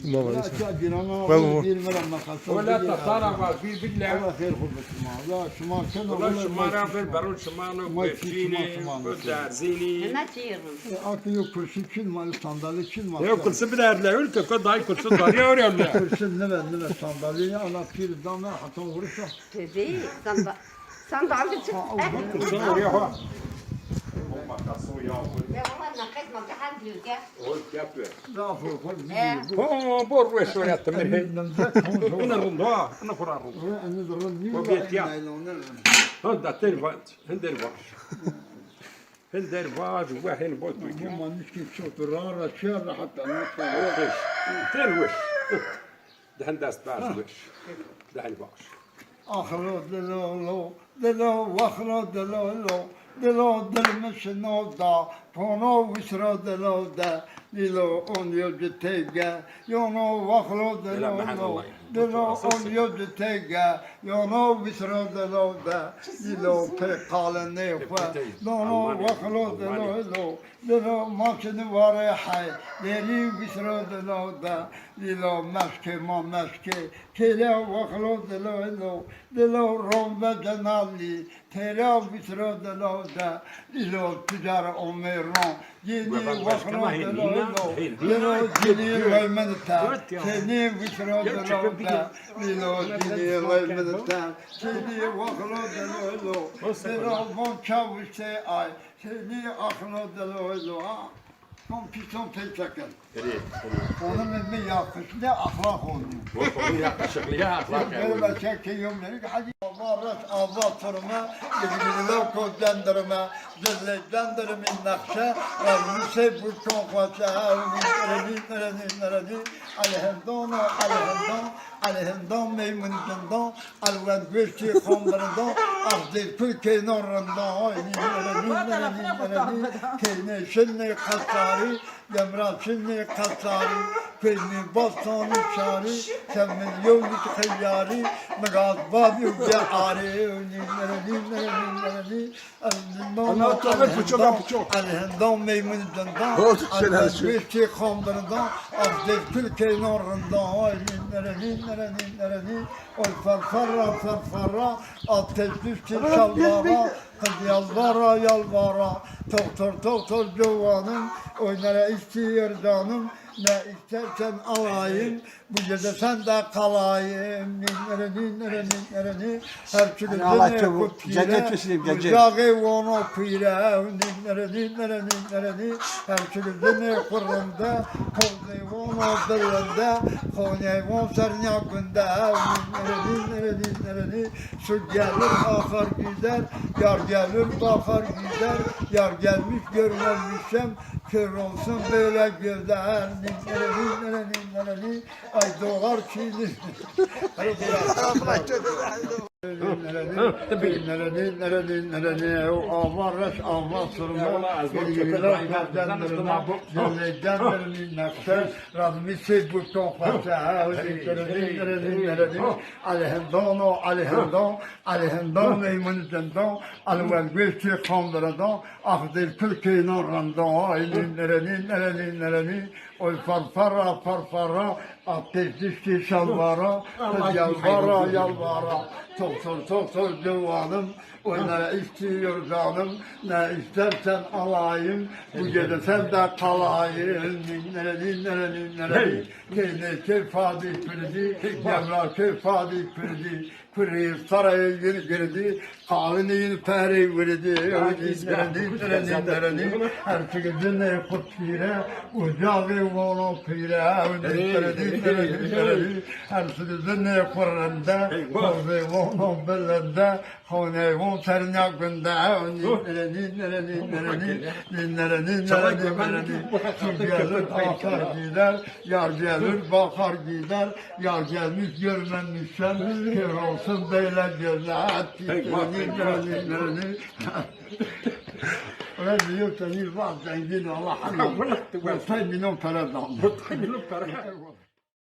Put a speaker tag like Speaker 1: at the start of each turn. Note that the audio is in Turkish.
Speaker 1: بابا
Speaker 2: لا
Speaker 1: اسمع.
Speaker 2: تأجر أنا
Speaker 1: بابا.
Speaker 2: دير مرة ما خلصت
Speaker 3: ولا تطارا في بالله
Speaker 2: الله خير خبز ما لا شما كنا
Speaker 3: والله شمارا في البارون شمانو
Speaker 2: ما يكفي
Speaker 3: بيرشيني
Speaker 2: شما
Speaker 3: ودارزيني
Speaker 4: Ne çığırın?
Speaker 2: Akıyor kurşun kim var sandalye kim var?
Speaker 3: يا كل سبنا لا يقول كل ضاي كل سبنا يا ولا
Speaker 2: Kurşun ne sandalyeyi anlatıyor dana hatun vurursa.
Speaker 4: Dedi. Sandalye çık.
Speaker 3: يا هو
Speaker 4: Ya baba nakit mı tahan diyor ya.
Speaker 2: Lafı koy.
Speaker 3: هو بور وش ولا تمر هي انا رندوا انا فرار
Speaker 2: Anne durun niye
Speaker 3: وبيت يا.
Speaker 2: naylonlar?
Speaker 3: هذا تلفات هندر باش هندر باش وين بوت
Speaker 2: Bu manişki çok rara çığır hatta nasıl?
Speaker 3: تلوش ده هندس باش وش ده الباش
Speaker 2: Ahro delo vakhro delo delmiş noda pono visro delo da dilo on yolcu tege yono vakhro delo on yolcu tege yono visro delo da dilo pe kalene fa yono vakhro delo makine var hay deli visro delo da dilo maske kele vakhro delo rombe denali tela visro delo da dilo tüccar omeron yeni vakhro delo yeni leymenta seni visro delo da dilo yeni leymenta seni vakhro delo von çavuşe ay seni akhro delo son piston pelçakan onun önüne yakış ne ahlak oldu
Speaker 3: شغليها
Speaker 2: Böyle çekiyorum dedik hadi varat Allah turma bilgiler kodlandırma zilletlendirme nakşe Rabbise bu konfasa nerede alehemdon meymunundan alvad göçü konlarından azdil Türkiye norundan keyne şinne kasari yemra şinne kasari keyne bastonu çari semin yolu kıyari megaz babi ucari alehemdon meymunundan alvad göçü konlarından azdil Türkiye norundan nerede o farfara ateş düştü şalvara kız yalvara doktor civanım oynara istiyor canım ne istersen alayım bu gece sen de kalayım nerede her türlü
Speaker 1: cennet misin gece?
Speaker 2: Uzağı onu pire nerede her türlü ne kurunda kovze onu dırında kovne onu sarnyakında nerede su gelir akar gider yar gelir bakar gider yar gelmiş görmemişsem kör olsun böyle gözler nerede ay doğar çiğnir nerede o avarış avva sorma bilgiler gözlendirme cümledendirme nefser razmisi bu tonfasa nerede alehemdon meymunundan alvel göçü kanlarından ahdir Türkiye'nin randan nerede oy farfara ateş düştü şalvara kız yalvara doktor civanım oynara istiyor canım ne istersen alayım bu gece sen de kalayım nerede keyne kefadi pirdi yavra kefadi pirdi kuri saraya girdi kahvenin peri verdi nerede her türlü kutire ucağı onu pire nerede her türlü kuranda kovze onu belende hone on sarnyakında nerede gelir bakar gider yar gelir bakar gider yar gelmiş görmemişsen kör olsun böyle gözler nerede öyle diyorsan bir var zengin Allah Allah. Ben 5 milyon para aldım.